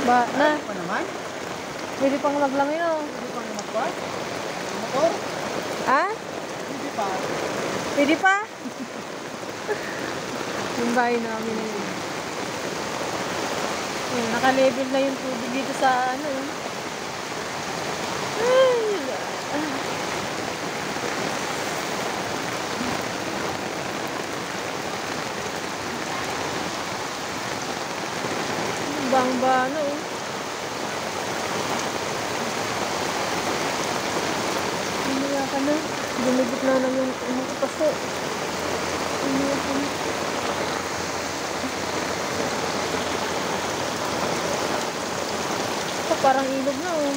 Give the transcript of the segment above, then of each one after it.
Ba na? Pa naman? Pwede pang maglamay no? Hindi pa naman pa? Motor? Ha? Hindi pa. Pwede pa? Yung bahay namin na yun. Yun, naka-level na yung tubig dito sa ano yun. Ay, bang-bano oh. Umuya ka na. Dumibit na lang yung paso. Umuya ka na. Parang ilog na oh.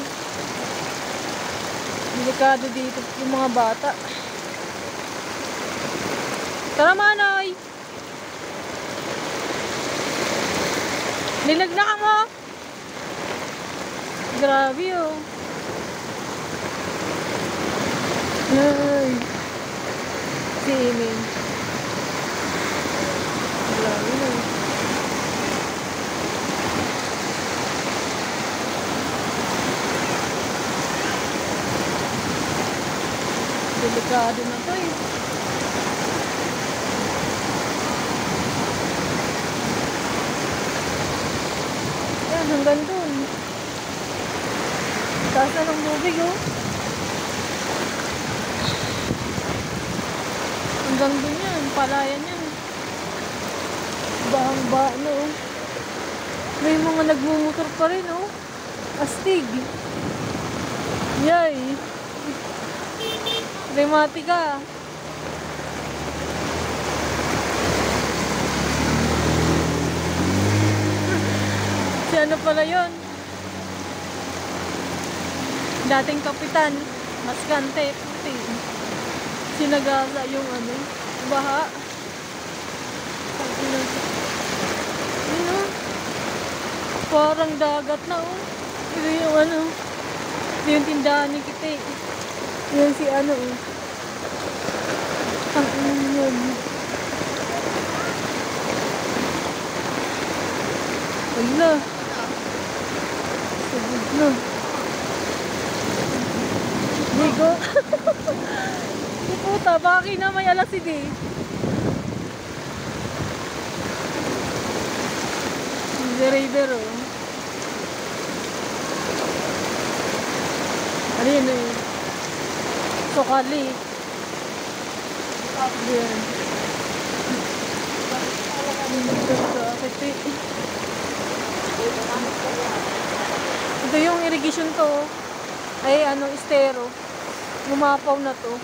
Delikado dito yung mga bata. Tara Manay! Nilagnakan mo! Grabe oh. Ay. Si Imin. Grabe na. Delikado na to eh. Yan, hanggang dun. Taas na ng tubig oh. Hanggang dun yan, palayan yan. Bahang-ba no oh. May mga nagmumotor pa rin oh. Astig. Yay. Rematika. Si ano pala yun? Dating kapitan. Maskante. Sinagasa yung ano. Baha. Ano? Parang dagat na oh. Ito yung ano. Ito yung tindahan ni Kite. Yan si ano oh. Ang yun. Wala. Sabog na. Digo. Si puta, baka kinamay alasid eh. Si Raider oh. Ano yun eh. Sokali. Yan. Ito yung irrigation to. Ay ano, estero. Gumapaw na to.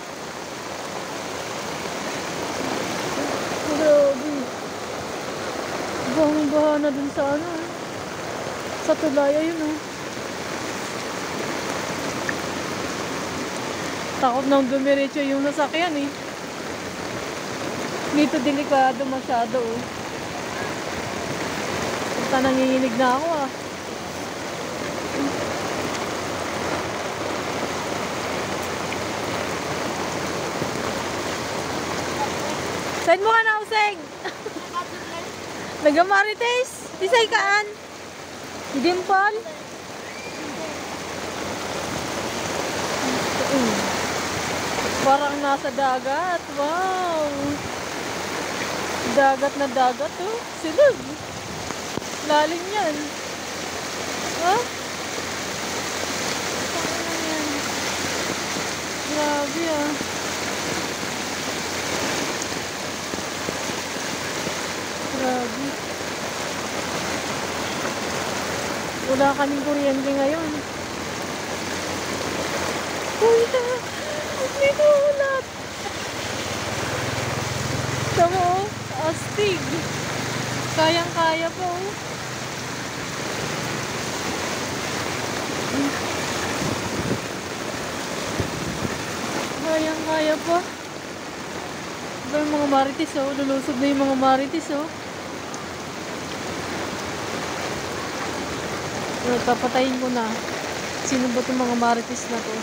Grabe. Bahang-baha na dun sa ano. Sa tulay. Ayun oh. Takot nang dumiretso yung nasakyan eh. Dito delikado masyado oh. Basta nanginginig na ako ah. Saan mo ka na useng? Nagamarites? Isay kaan? Dimpal? Parang nasa dagat. Wow. Dagat na dagat oh. Silog. Lalim yan. Huh? Grabe ah. Grabe. Wala kaming kuryente ngayon. Uy na. May ulat. Tama oh. Astig. Kayang-kaya po oh. Kayang-kaya po. Ito yung mga marites oh. Lulusog na yung mga marites oh. Papatayin ko na. Sino ba itong mga marites na to?